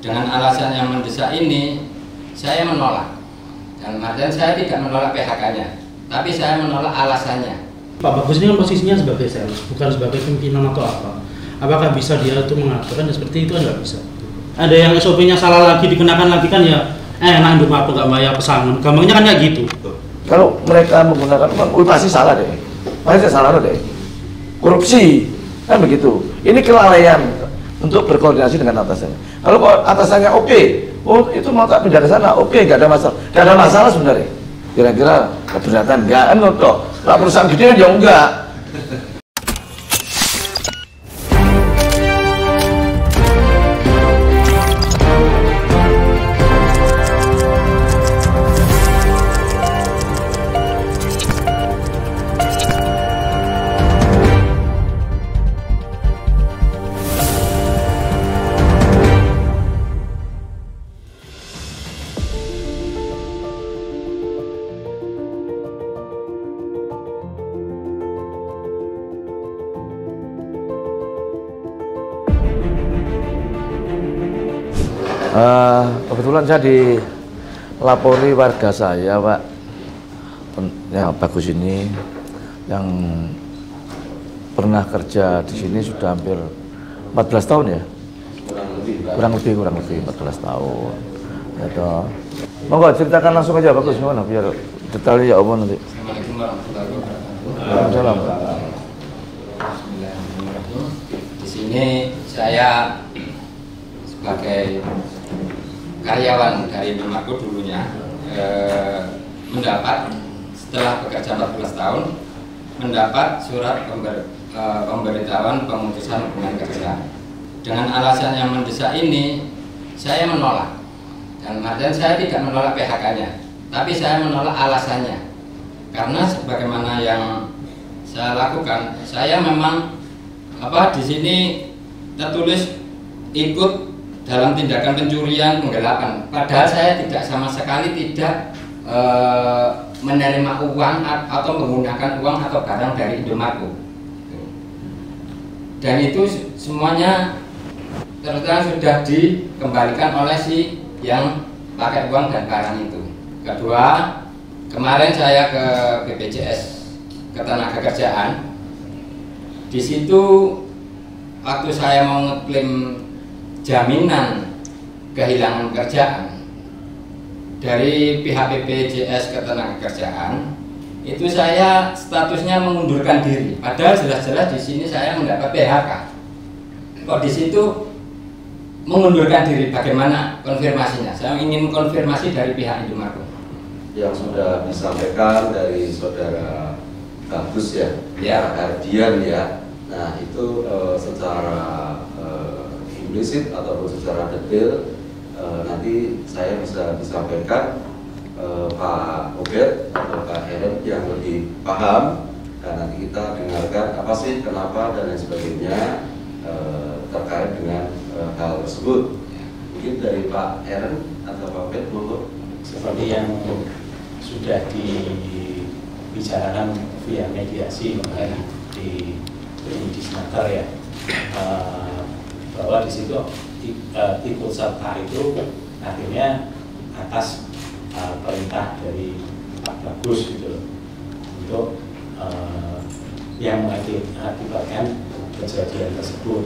Dengan alasan yang mendesak ini, saya menolak. Dan saya tidak menolak PHK-nya, tapi saya menolak alasannya. Pak Bagus ini kan posisinya sebagai sales, bukan sebagai pimpinan atau apa. Apakah bisa dia itu mengaturkan seperti itu? Kan nggak bisa. Ada yang SOP-nya salah lagi, dikenakan lagi kan ya, nah Indomaret nggak bayar pesangon. Gampangnya kan kayak gitu. Kalau mereka menggunakan uang, pasti salah deh. Pasti salah deh. Korupsi, kan begitu. Ini kelalaian untuk berkoordinasi dengan atasannya. Kalau atasannya oke, oh itu mau tak pindah ke sana, oke, nggak ada masalah. Nggak ada masalah sebenarnya. Kira-kira keberatan nggak? Toh, kalau perusahaan gede ya enggak. Kebetulan saya dilapori warga saya, Pak, yang Bagus ini, yang pernah kerja di sini sudah hampir 14 tahun ya? Kurang lebih 14 tahun. Ya toh. Monggo ceritakan langsung aja Bagus, gimana biar detailnya ya Om nanti. Assalamualaikum warahmatullahi wabarakatuh. Waalaikumsalam. Di sini saya sebagai karyawan dari Indomaret dulunya mendapat, setelah bekerja 14 tahun, mendapat surat pemberitahuan pemutusan hubungan kerja. Dengan alasan yang mendesak ini, saya menolak. Dan saya tidak menolak PHK-nya, tapi saya menolak alasannya. Karena sebagaimana yang saya lakukan, saya memang di sini tertulis ikut dalam tindakan pencurian, penggelapan. Padahal saya tidak sama sekali tidak menerima uang atau menggunakan uang atau barang dari Indomaret. Dan itu semuanya terus sudah dikembalikan oleh si yang pakai uang dan barang itu. Kedua, kemarin saya ke BPJS Ketenagakerjaan. Di situ waktu saya mau ngeklaim jaminan kehilangan kerjaan dari pihak BPJS Ketenagakerjaan, itu saya statusnya mengundurkan diri. Padahal jelas-jelas di sini saya mendapat PHK. Kok di situ mengundurkan diri? Bagaimana konfirmasinya? Saya ingin konfirmasi dari pihak Indomaret. Yang sudah disampaikan dari saudara Bagus ya, Ardian ya. Nah itu secara implisit ataupun secara detail nanti saya bisa disampaikan Pak Obed atau Pak Heren yang lebih paham, dan nanti kita dengarkan apa sih, kenapa dan lain sebagainya terkait dengan hal tersebut. Mungkin dari Pak Heren atau Pak Obed, monggo. Seperti yang sudah dibicarakan via mediasi kemarin di Disnaker ya, bahwa di situ ikut serta itu akhirnya atas perintah dari Pak Bagus gitu untuk yang mengakibatkan kejadian tersebut.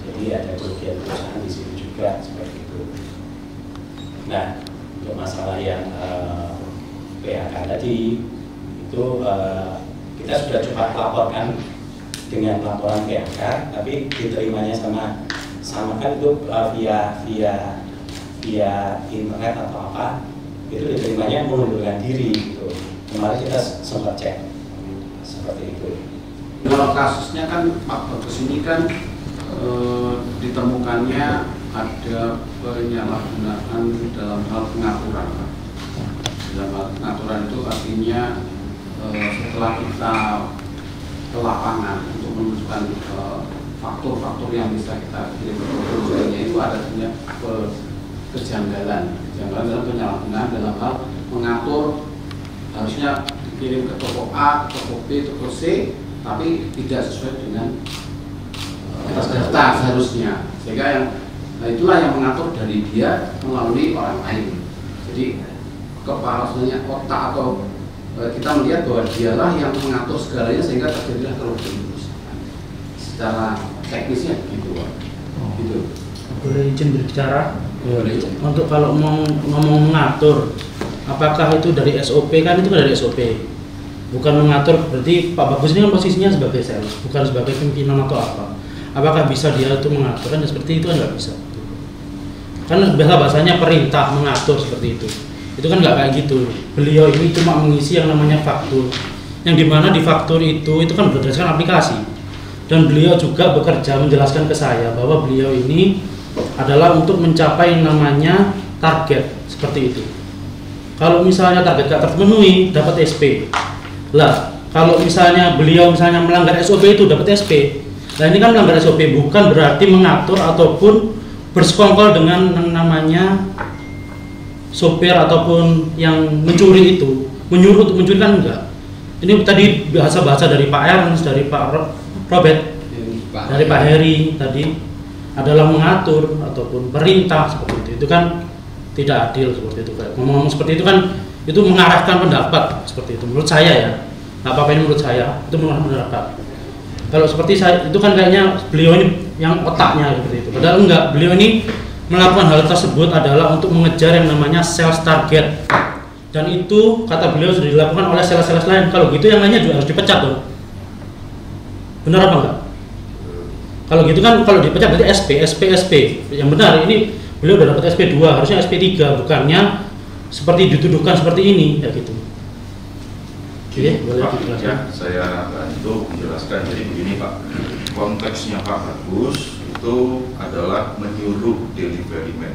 Jadi ada kerugian perusahaan di situ juga seperti itu. Nah, untuk masalah yang PHK tadi itu kita sudah coba laporkan dengan laporan PHK, tapi diterimanya sama kan itu via internet atau apa, itu diterimanya mengundurkan diri gitu. Kemarin kita sempat cek seperti itu. Kalau kasusnya kan Pak Bagus ini kan ditemukannya ada penyalahgunaan dalam hal pengaturan. Dalam hal pengaturan itu artinya setelah kita ke lapangan untuk menunjukkan faktor-faktor yang bisa kita kirim ke perusahaannya, itu adanya kejanggalan dalam penyalahgunaan dalam hal mengatur, harusnya dikirim ke toko A, toko B, toko C, tapi tidak sesuai dengan daftar seharusnya, sehingga yang Nah itulah yang mengatur dari dia melalui orang lain. Jadi kepala sebenarnya otak atau kita melihat bahwa dialah yang mengatur segalanya sehingga terjadilah kerugian secara teknisnya gitu Pak. Gitu. Boleh izin berbicara? Boleh izin. Untuk kalau mau ngomong mengatur, apakah itu dari SOP? Kan itu dari SOP. Bukan mengatur, berarti Pak Bagus ini kan posisinya sebagai sales, bukan sebagai pimpinan atau apa. Apakah bisa dia itu mengatur? Kan seperti itu kan nggak bisa. Kan bahasanya perintah mengatur seperti itu. Itu kan nggak kayak gitu. Beliau ini cuma mengisi yang namanya faktur, yang dimana di faktur itu kan berdasarkan aplikasi. Dan beliau juga bekerja menjelaskan ke saya bahwa beliau ini adalah untuk mencapai yang namanya target seperti itu. Kalau misalnya target gak terpenuhi dapat SP. Lah, kalau misalnya beliau melanggar SOP itu dapat SP. Nah ini kan melanggar SOP, bukan berarti mengatur ataupun bersekongkol dengan yang namanya sopir ataupun yang mencuri itu. Menyuruh untuk mencuri kan enggak. Ini tadi bahasa-bahasa dari Pak Ernst, dari Pak Robert, dari Pak Heri tadi adalah mengatur ataupun perintah seperti itu. Itu kan tidak adil seperti itu. Ngomong-ngomong seperti itu kan itu mengarahkan pendapat seperti itu. Menurut saya ya, nggak apa-apa ini menurut saya itu mengarahkan pendapat. Kalau seperti saya itu kan kayaknya beliau ini yang otaknya seperti itu. Padahal enggak, beliau ini melakukan hal tersebut adalah untuk mengejar yang namanya sales target. Dan itu kata beliau sudah dilakukan oleh sales-sales lain. Kalau gitu yang lainnya juga harus dipecat dong. Benar apa enggak? Kalau gitu kan kalau dipecat berarti SP. Yang benar ini beliau udah dapat SP2, harusnya SP3, bukannya seperti dituduhkan seperti ini ya gitu. Oke, boleh dijelaskan. Ya, saya bantu menjelaskan. Jadi begini Pak, konteksnya Pak Bagus itu adalah menyuruh delivery man.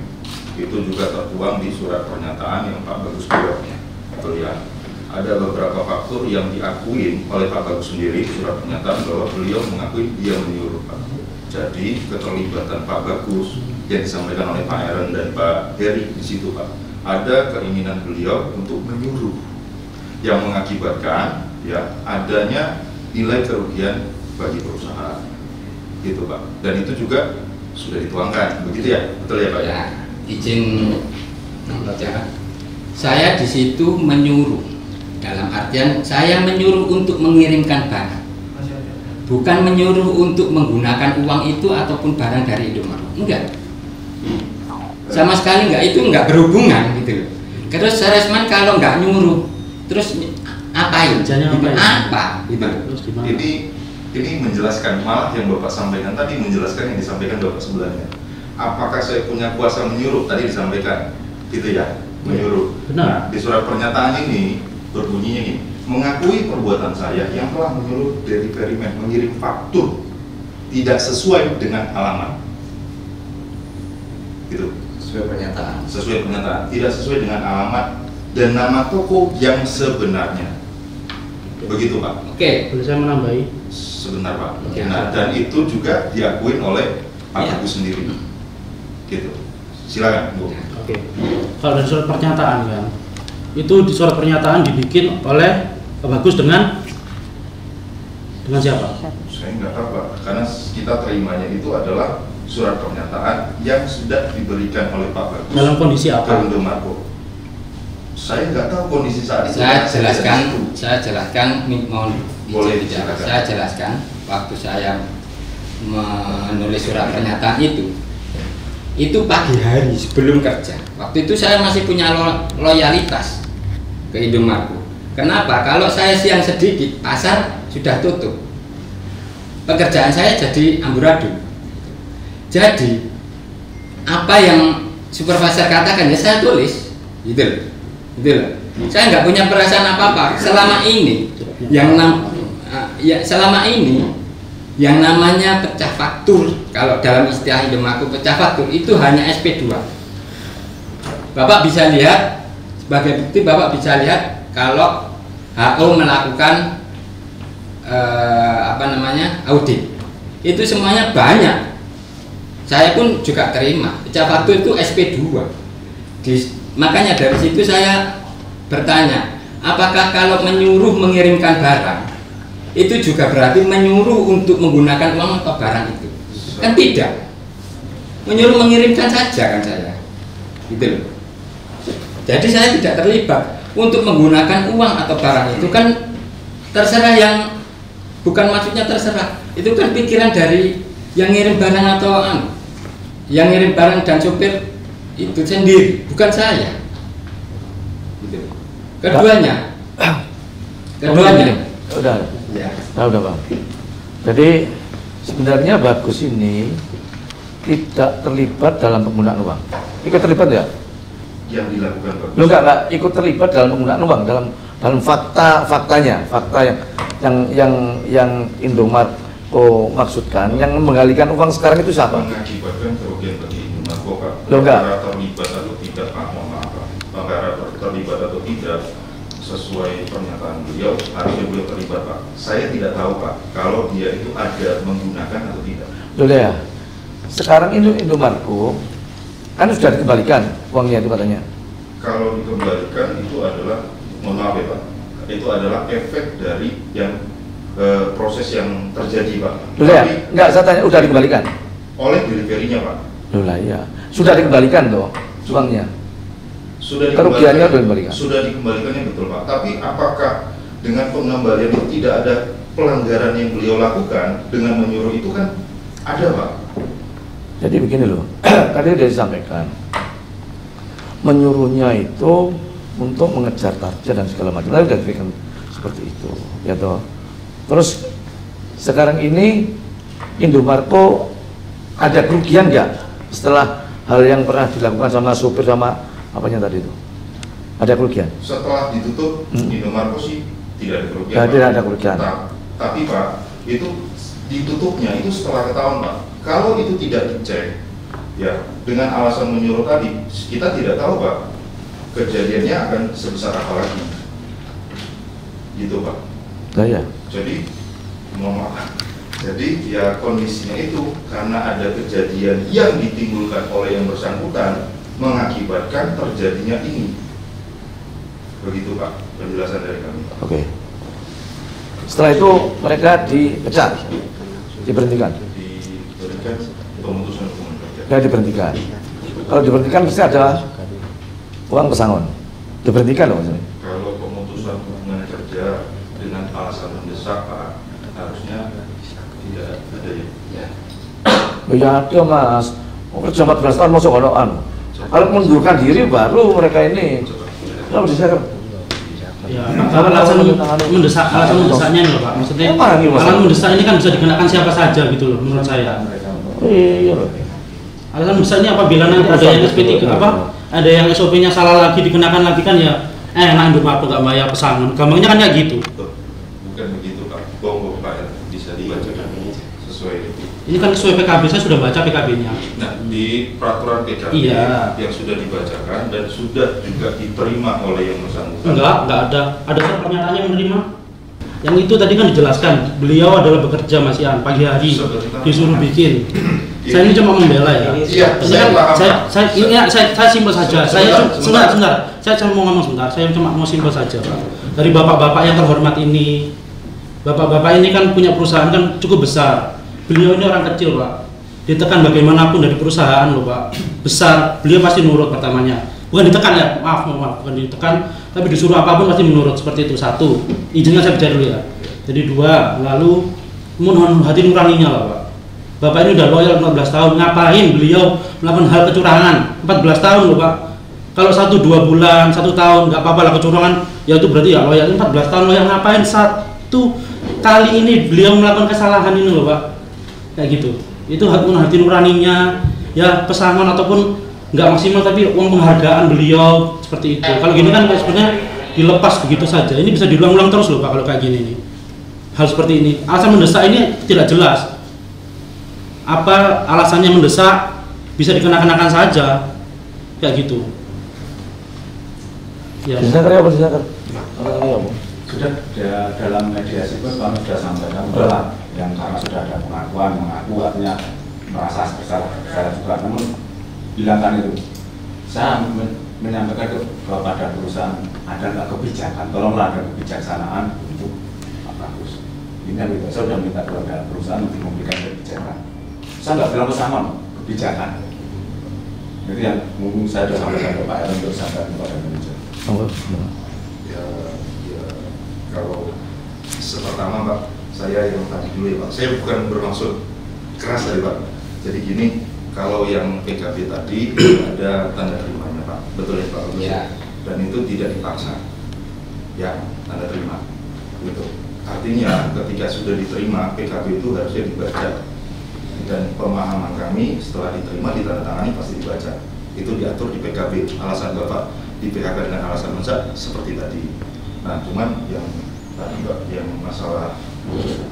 Itu juga tertuang di surat pernyataan yang Pak Bagus buatnya. Betul ya. Ada beberapa faktor yang diakui oleh Pak Bagus sendiri surat pernyataan bahwa beliau mengakui dia menyuruh Pak. Jadi keterlibatan Pak Bagus yang disampaikan oleh Pak Eren dan Pak Heri di situ Pak, ada keinginan beliau untuk menyuruh yang mengakibatkan ya adanya nilai kerugian bagi perusahaan, gitu Pak. Dan itu juga sudah dituangkan, begitu ya, betul ya Pak ya? Izin membaca. Saya di situ menyuruh, dalam artian saya menyuruh untuk mengirimkan barang. Bukan menyuruh untuk menggunakan uang itu ataupun barang dari Indomaret. Enggak. Sama sekali enggak, itu enggak berhubungan gitu. Terus salesman kalau enggak nyuruh, terus apain? Gitu. Apa? Gitu. Ini menjelaskan, malah yang Bapak sampaikan tadi menjelaskan yang disampaikan Bapak sebelumnya. Apakah saya punya kuasa menyuruh? Tadi disampaikan, gitu ya, menyuruh. Nah, di surat pernyataan ini berbunyinya ini, mengakui perbuatan saya yang telah menyuruh delivery man mengirim faktur tidak sesuai dengan alamat. Gitu. Sesuai pernyataan, tidak sesuai dengan alamat dan nama toko yang sebenarnya. Begitu Pak. Oke, boleh saya menambahi? Sebentar Pak. Nah, dan itu juga diakui oleh Pak Bagus sendiri. Gitu. Silakan Bu. Oke. Kalau dari surat pernyataan kan, itu di surat pernyataan dibikin oleh Pak Bagus dengan siapa? Saya nggak tahu Pak, karena kita terimanya itu adalah surat pernyataan yang sudah diberikan oleh Pak Bagus. Dalam kondisi apa? Indomaret. Saya nggak tahu kondisi saat itu. Saya jelaskan, mohon boleh bicara. Saya jelaskan waktu saya menulis surat pernyataan itu pagi hari sebelum kerja. Waktu itu saya masih punya loyalitas ke Indomaret. Kenapa? Kalau saya siang sedikit, pasar sudah tutup. Pekerjaan saya jadi amburadul. Jadi apa yang supervisor katakan ya saya tulis, gitu loh. Saya nggak punya perasaan apa-apa. Selama ini yang namanya pecah faktur, kalau dalam istilah Indomaret pecah faktur itu hanya SP2. Bapak bisa lihat sebagai bukti, Bapak bisa lihat kalau HO melakukan audit, itu semuanya banyak. Saya pun juga terima pecah faktur itu SP2. Makanya dari situ saya bertanya, apakah kalau menyuruh mengirimkan barang itu juga berarti menyuruh untuk menggunakan uang atau barang itu? Kan tidak. menyuruh mengirimkan saja kan saya, gitu loh. Jadi saya tidak terlibat untuk menggunakan uang atau barang itu kan terserah yang, bukan maksudnya terserah, itu kan pikiran dari yang ngirim barang atau yang ngirim barang dan sopir itu sendiri, bukan saya. Gitu. Keduanya, udah ya. Udah Bang. Jadi sebenarnya Bagus ini tidak terlibat dalam penggunaan uang. Ikut terlibat ya? Yang dilakukan Bagus. Lu enggak ikut terlibat dalam penggunaan uang, dalam faktanya, fakta yang Indomarko maksudkan, yang menggalikan uang sekarang itu siapa? Mengakibatkan kerugian bagi Indomarko, Pak. Lo enggak? Perkara terlibat atau tidak, Pak, mohon maaf, Pak. Perkara terlibat atau tidak sesuai pernyataan beliau, harusnya beliau terlibat, Pak. Saya tidak tahu, Pak, kalau dia itu ada menggunakan atau tidak. Loh ya, sekarang Indomarko kan sudah dikembalikan uangnya itu katanya. Kalau dikembalikan itu adalah, mohon maaf ya Pak, itu adalah efek dari yang proses yang terjadi, Pak. Loh ya, enggak, saya tanya udah dikembalikan? Oleh deliverynya, Pak. Loh lah ya, sudah dikembalikan toh uangnya. Sudah Kerugiannya sudah dikembalikan. Sudah dikembalikannya, betul Pak. Tapi apakah dengan pengembalian itu tidak ada pelanggaran yang beliau lakukan dengan menyuruh itu kan ada, Pak. Jadi begini loh, tadi sudah disampaikan, menyuruhnya itu untuk mengejar target dan segala macam. Tadi sudah diberikan seperti itu, ya toh. Terus sekarang ini Indomarko ada kerugian nggak setelah hal yang pernah dilakukan sama supir sama apanya tadi itu? Ada kerugian? Setelah ditutup, Indomarko sih tidak ada kerugian. Tidak ada kerugian. Tapi Pak, itu ditutupnya itu setelah ketahuan, Pak. Kalau itu tidak dicek, ya dengan alasan menyuruh tadi, kita tidak tahu, Pak, kejadiannya akan sebesar apa lagi, gitu, Pak. Nah, ya. Jadi, mohon maaf. Jadi ya kondisinya itu karena ada kejadian yang ditimbulkan oleh yang bersangkutan mengakibatkan terjadinya ini. Begitu, Pak, penjelasan dari kami. Oke. Setelah itu mereka dipecat, diberhentikan. Diberikan pemutusan hubungan kerja. Ya, diberhentikan. Kalau diberhentikan pasti ada uang pesangon. Diberhentikan loh maksudnya. Kalau pemutusan hubungan kerja dengan alasan mendesak, Pak, harusnya tidak ada ya. Ya ada Mas. Kerja 14 tahun masuk anu. Kalau mengundurkan diri baru mereka ini. Kenapa bisa? Ya, alasan mendesaknya nih loh Pak. Maksudnya alasan mendesak ini kan bisa dikenakan siapa saja gitu loh menurut saya. Iya loh. Alasan mendesak ini apabila nanti ada yang SP3 apa? Ada yang SOP-nya salah lagi dikenakan lagi kan ya nah Indomarko nggak bayar pesangon. Gampangnya kan kayak gitu. Bukan begitu, Pak. Bohong, Pak, ya. Bisa dibacakan sesuai itu. Ini kan sesuai PKB, saya sudah baca PKB-nya. Nah, di peraturan PKB yang sudah dibacakan dan sudah juga diterima oleh yang bersangkutan. Enggak ada. Ada surat pernyataannya menerima. Yang itu tadi kan dijelaskan, beliau adalah bekerja Mas Ian pagi hari disuruh bikin. Saya ini cuma membela ya. Iya, saya simpel saja. Sebentar. Saya cuma mau ngomong sebentar. Saya cuma mau simpel saja. Dari bapak-bapak yang terhormat ini, bapak-bapak ini kan punya perusahaan kan cukup besar. Beliau ini orang kecil, Pak. Ditekan bagaimanapun dari perusahaan loh, Pak. Besar, beliau pasti nurut pertamanya. Bukan ditekan ya, maaf, bukan ditekan, tapi disuruh apapun pasti menurut seperti itu. Satu, izinnya saya bicara dulu ya. Jadi dua, lalu mohon hati nuraninya lah, Pak. Bapak ini udah loyal 14 tahun, ngapain beliau melakukan hal kecurangan? 14 tahun loh, Pak. Kalau 1-2 bulan, 1 tahun, nggak apa-apa lah kecurangan, ya itu berarti ya loyal. 14 tahun loyal ngapain? Satu kali ini beliau melakukan kesalahan ini loh, Pak. Kayak gitu. Itu hati nuraninya, ya pesangon ataupun nggak maksimal tapi uang penghargaan beliau seperti itu. Kalau gini kan sebenarnya dilepas begitu saja. Ini bisa diulang-ulang terus loh Pak kalau kayak gini nih. Hal seperti ini. Alasan mendesak ini tidak jelas. Apa alasannya mendesak bisa dikenakan saja kayak gitu. Ya. Sudah dalam mediasi pun kami sudah sampaikan bahwa yang karena sudah ada pengakuan mengaku artinya merasa bersalah juga, namun bilangkan itu saya menyampaikan itu bahwa pada perusahaan ada nggak kebijakan, tolonglah ada kebijaksanaan untuk Pak Bagus ini gitu. Saya sudah minta kepada perusahaan untuk memberikan kebijakan, saya nggak bilang pesangon, kebijakan Itu yang mungkin saya sudah sampaikan ke Pak Aaron untuk sampaikan kepada manajer. Ya, kalau pertama Pak, saya yang tadi dulu ya Pak, saya bukan bermaksud keras tadi Pak. Jadi gini, kalau yang PKB tadi ada tanda terimanya Pak, betul ya Pak? Ya. Dan itu tidak dipaksa, ya tanda terima. Gitu. Artinya ketika sudah diterima PKB itu harusnya dibaca, dan pemahaman kami setelah diterima ditandatangani pasti dibaca. Itu diatur di PKB. Alasan Bapak di PHK dengan alasan mendesak seperti tadi. Nah, cuman yang tadi Pak, yang masalah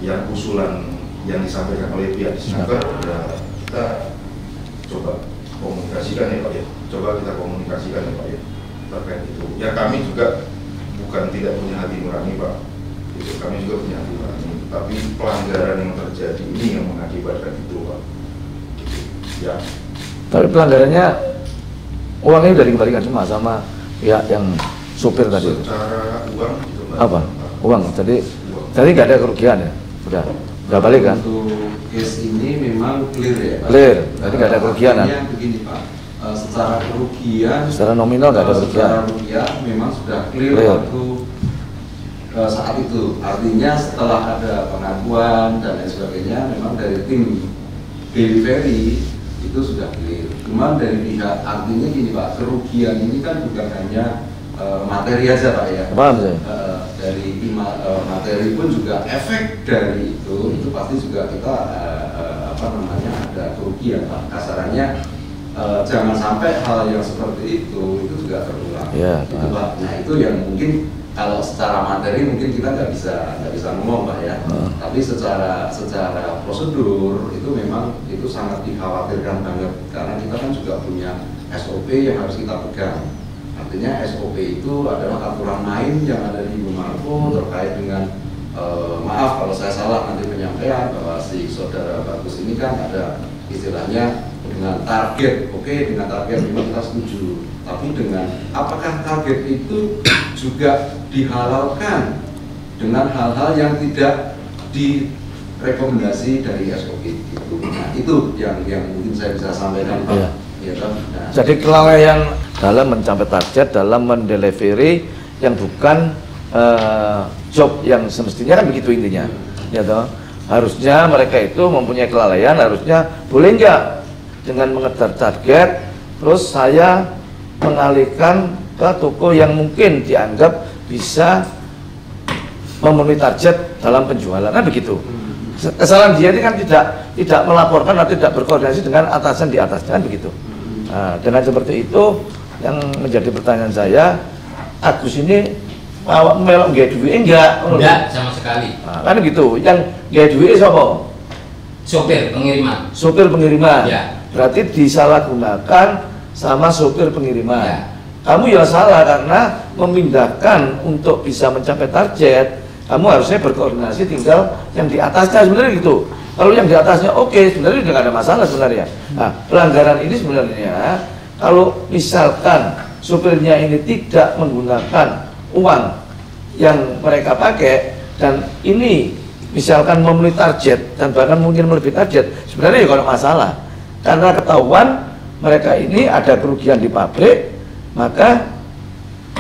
yang usulan yang disampaikan oleh pihak Disnaker, ya kita coba komunikasikan ya Pak ya. Coba kita komunikasikan ya Pak ya terkait itu. Ya kami juga bukan tidak punya hati nurani Pak. Itu kami juga punya hati nurani. Tapi pelanggaran yang terjadi ini yang mengakibatkan itu Pak. Gitu. Ya. Tapi pelanggarannya uangnya udah dikembalikan semua sama pihak yang supir tadi. Secara uang gitu Pak. Apa? Uang. Jadi nggak ada kerugian ya? Udah balik kan? Untuk case ini memang clear ya Pak? Clear, jadi nggak ada kerugian kan? Artinya begini Pak, secara kerugian, secara nominal nggak ada kerugian. Secara rupiah memang sudah clear waktu saat itu. Artinya setelah ada pengakuan dan lain sebagainya, memang dari tim delivery itu sudah clear. Cuman dari pihak, artinya gini Pak, kerugian ini kan bukan hanya materi aja Pak ya. Paham saya? Dari materi pun juga efek dari itu pasti juga kita ada kerugian Pak. Kasarannya jangan sampai hal yang seperti itu juga terulang. Ya, gitu Pak. Nah itu yang mungkin kalau secara materi mungkin kita nggak bisa ngomong Pak ya. Tapi secara prosedur itu memang itu sangat dikhawatirkan banget karena kita kan juga punya SOP yang harus kita pegang. Artinya SOP itu adalah aturan main yang ada di Ibu Marco terkait dengan maaf kalau saya salah nanti penyampaian bahwa si saudara Bagus ini kan ada istilahnya dengan target, oke, dengan target memang kita setuju, tapi dengan apakah target itu juga dihalalkan dengan hal-hal yang tidak direkomendasi dari SOP itu. Nah itu yang mungkin saya bisa sampaikan Pak. Iya. Ya, nah. Jadi kelalaian dalam mencapai target, dalam mendelivery yang bukan job yang semestinya kan begitu intinya, ya toh. Harusnya mereka itu mempunyai kelalaian, harusnya boleh nggak dengan mengejar target, terus saya mengalihkan ke toko yang mungkin dianggap bisa memenuhi target dalam penjualan, kan begitu. Kesalahan dia ini kan tidak melaporkan atau tidak berkoordinasi dengan atasan di atasnya, kan begitu. Nah, dengan seperti itu yang menjadi pertanyaan saya, Agus ini melok nggak duit enggak sama sekali. Nah, kan gitu. Yang nggak duit siapa? Sopir pengiriman. Sopir pengiriman. Ya. Berarti disalahgunakan sama sopir pengiriman. Ya. Kamu ya salah karena memindahkan untuk bisa mencapai target. Kamu harusnya berkoordinasi tinggal yang di atasnya sebenarnya gitu. Kalau yang di atasnya oke, sebenarnya tidak ada masalah sebenarnya. Nah, pelanggaran ini sebenarnya kalau misalkan supirnya ini tidak menggunakan uang yang mereka pakai dan ini misalkan memenuhi target dan bahkan mungkin melebihi target, sebenarnya ya kalau masalah. Karena ketahuan mereka ini ada kerugian di pabrik, maka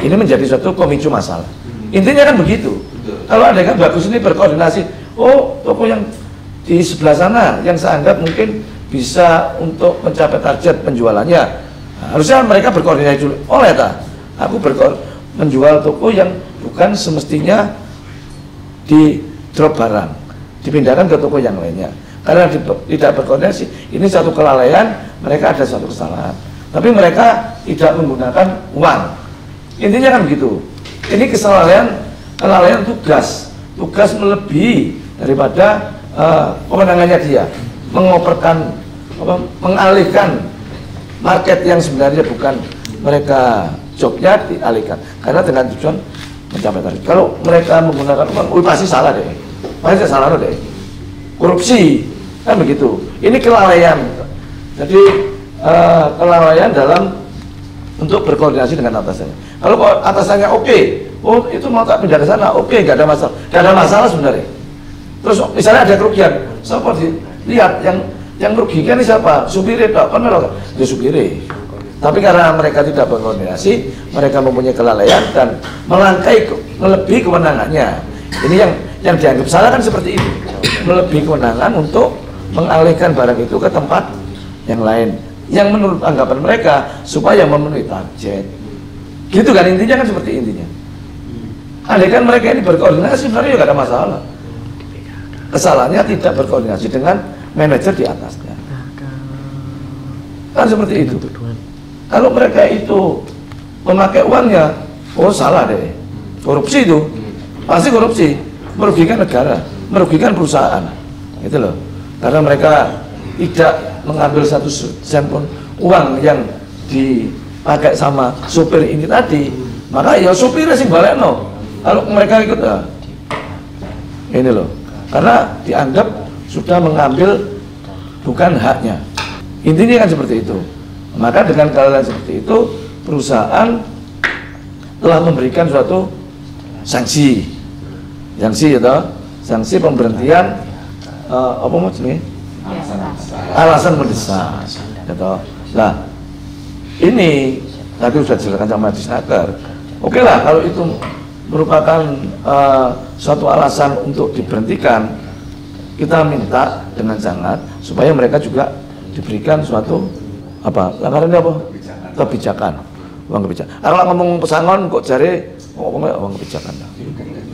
ini menjadi suatu pemicu masalah. Intinya kan begitu. Kalau ada kan Bagus ini berkoordinasi, oh toko yang di sebelah sana yang saya anggap mungkin bisa untuk mencapai target penjualannya, nah, harusnya mereka berkoordinasi dulu. Oh ya, aku menjual toko yang bukan semestinya di drop barang, dipindahkan ke toko yang lainnya. Karena tidak berkoordinasi, ini satu kelalaian, mereka ada satu kesalahan. Tapi mereka tidak menggunakan uang. Intinya kan begitu. Ini kelalaian tugas melebihi daripada kewenangannya dia, mengalihkan market yang sebenarnya bukan mereka jobnya dialihkan karena dengan tujuan mencapai target. Kalau mereka menggunakan uang, pasti salah deh, korupsi kan begitu. Ini kelalaian. Jadi kelalaian dalam untuk berkoordinasi dengan atasannya. Kalau atasannya oke, oh itu mau tak pindah ke sana, oke, nggak ada masalah sebenarnya. Terus misalnya ada kerugian, siapa lihat yang merugikan ini siapa? Supirnya, kan ya supirnya. Tapi karena mereka tidak berkoordinasi, mereka mempunyai kelalaian dan melebihi kewenangannya. Ini yang dianggap salah kan seperti itu, melebihi kewenangan untuk mengalihkan barang itu ke tempat yang lain, yang menurut anggapan mereka supaya memenuhi target. Gitu kan intinya, kan seperti intinya. Andai kan mereka ini berkoordinasi sebenarnya tidak ada masalah. Kesalahannya tidak berkoordinasi dengan manajer di atasnya. Kan seperti itu. Kalau mereka itu memakai uangnya, oh salah deh. Korupsi itu, pasti korupsi, merugikan negara, merugikan perusahaan, gitu loh. Karena mereka tidak mengambil satu sen pun uang yang dipakai sama supir ini tadi, maka ya supirnya sing balekno. Kalau mereka ikut, ini loh, karena dianggap sudah mengambil bukan haknya. Intinya kan seperti itu. Maka dengan kelalaian seperti itu, perusahaan telah memberikan suatu sanksi ya toh, sanksi pemberhentian apa maksudnya? Alasan mendesak ya toh. Nah, ini tadi sudah dijelaskan sama Disnaker. Oke lah kalau itu merupakan suatu alasan untuk diberhentikan, kita minta dengan sangat supaya mereka juga diberikan suatu langgarannya kebijakan, uang kebijakan. Kalau ngomong pesangon kok jare ngomongnya uang kebijakan.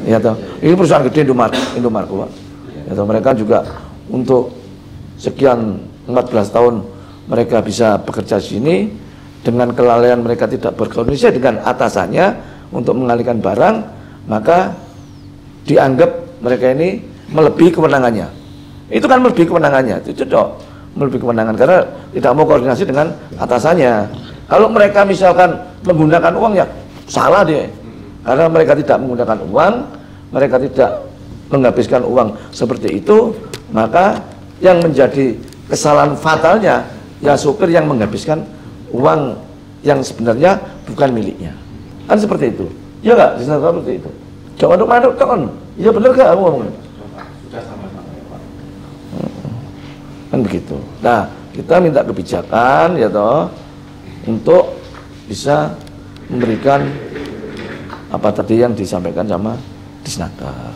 Ya toh. Ini perusahaan gede Indomarko, Pak. Ya toh, mereka juga untuk sekian 14 tahun mereka bisa bekerja di sini, dengan kelalaian mereka tidak berkoordinasi dengan atasannya untuk mengalihkan barang, maka dianggap mereka ini melebihi kewenangannya. Itu kan melebihi kewenangannya. Itu dok. Melebihi kewenangan karena tidak mau koordinasi dengan atasannya. Kalau mereka misalkan menggunakan uang, ya salah dia. Karena mereka tidak menggunakan uang, mereka tidak menghabiskan uang seperti itu, maka yang menjadi kesalahan fatalnya ya supir yang menghabiskan uang yang sebenarnya bukan miliknya. Kan seperti itu. Ya enggak? Seperti itu. Jangan untuk kan. Iya benar enggak kamu ngomongnya? Kan begitu. Nah, kita minta kebijakan ya toh untuk bisa memberikan apa tadi yang disampaikan sama Disnaker.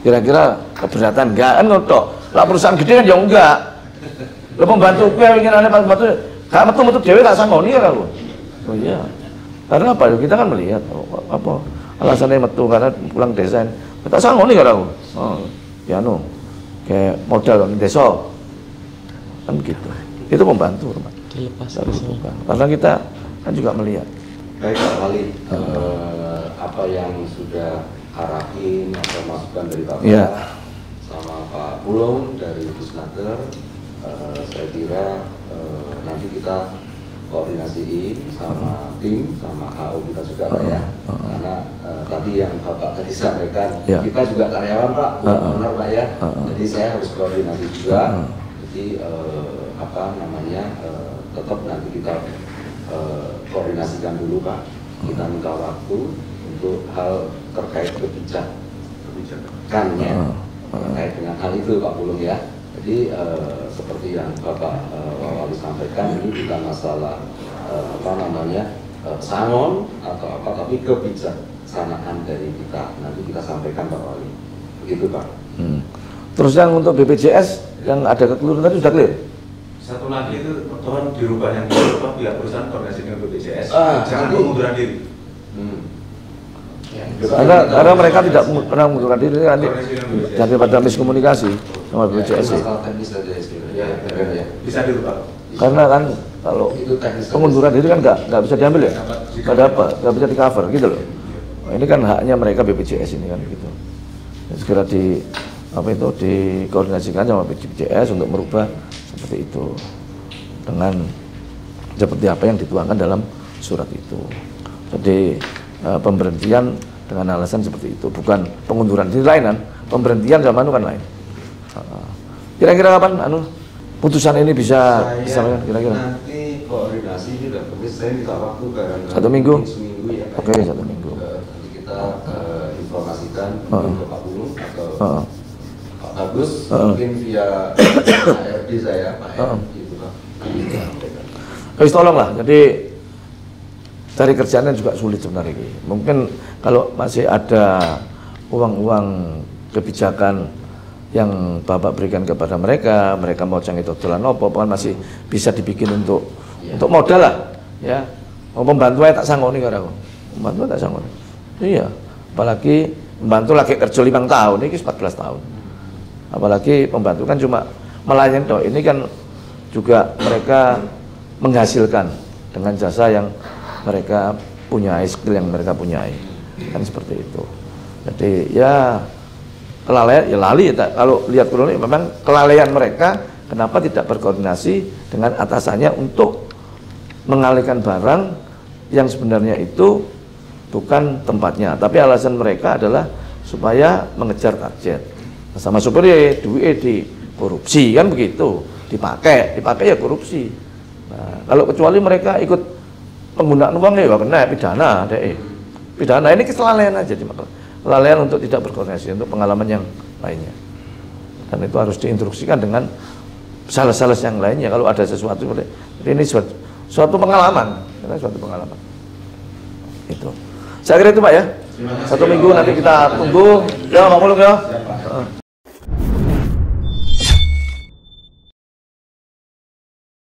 Kira-kira keberatan enggak kan ngotok. Lah perusahaan gede kan ya enggak. Lah pembantu kowe ingin ana pembantu gak metu-metu dhewe gak sangoni ya aku. Oh iya. Karena apa? Kita kan melihat apa alasannya metu karena pulang desa. Tak sangoni karo aku. Oh, ya anu. Kayak modal di desa. Kan begitu. Itu membantu, Pak. Karena kita kan juga melihat. Baik Pak Wali, apa yang sudah arahin atau masukan dari Pak sama Pak Pulung dari Disnaker, saya kira nanti kita koordinasiin sama tim, sama HO kita juga Pak ya. Karena tadi yang Bapak tadi sampaikan, kita juga karyawan Pak, benar Pak ya. Jadi saya harus koordinasi juga. Jadi tetap nanti kita koordinasikan dulu Pak. Kita minta waktu untuk hal terkait kebijakannya terkait dengan hal itu Pak Pulung ya. Jadi seperti yang Bapak Wali sampaikan, ini bukan masalah sangon atau apa, tapi kebijaksanaan dari kita. Nanti kita sampaikan Pak Wali. Begitu Pak. Terus yang untuk BPJS yang ada kekeliruan tadi sudah clear? Satu lagi itu tolong dirubah yang dulu pihak perusahaan koordinasi dengan BPJS. Jangan pengunduran diri. Karena mereka tidak pernah mengundurkan diri kan, daripada miskomunikasi sama BPJS. Bisa dirubah. Karena kan kalau pengunduran diri kan nggak bisa diambil ya, nggak bisa di cover gitu loh. Ini kan haknya mereka BPJS ini kan gitu. Segera dikoordinasikan sama BPJS untuk merubah seperti itu dengan seperti apa yang dituangkan dalam surat itu. Jadi pemberhentian dengan alasan seperti itu, bukan pengunduran diri lain kan, pemberhentian sama kan lain. Kira-kira kapan putusan ini bisa disampaikan kira-kira? Nanti koordinasi juga, saya minta waktu barangkali 1 minggu. Seminggu ya. Oke, 1 minggu. Nanti kita informasikan ke Pak Pulung atau Pak Bagus, mungkin via HRD saya, Pak gitu Pak. Tolonglah, jadi cari kerjaannya juga sulit sebenarnya. Mungkin kalau masih ada uang-uang kebijakan yang Bapak berikan kepada mereka mau jangan itu dolan opo, kan masih bisa dibikin untuk modal lah, ya. Mau pembantu tak sanggoni karo. Pembantu tak sanggoni. Iya, apalagi pembantu lagi kerja 5 tahun, ini 14 tahun. Apalagi pembantu kan cuma melayani toh. Ini kan juga mereka menghasilkan dengan jasa yang mereka punya, skill yang mereka punyai. Kan seperti itu. Jadi ya kelalaian, ya lali ya, kalau lihat kronologi memang kelalaian mereka kenapa tidak berkoordinasi dengan atasannya untuk mengalihkan barang yang sebenarnya itu bukan tempatnya, tapi alasan mereka adalah supaya mengejar target. Sama supir duit di korupsi kan begitu, dipakai ya korupsi. Nah, kalau kecuali mereka ikut penggunaan uang ya kena pidana, pidana ini kelalaian aja, kelalaian untuk tidak berkoordinasi untuk pengalaman yang lainnya. Dan itu harus diinstruksikan dengan sales-sales yang lainnya kalau ada sesuatu seperti ini, suatu pengalaman, suatu pengalaman. Itu. Saya kira itu Pak ya. 1 minggu nanti kita tunggu. Ya, Pak Mulung ya.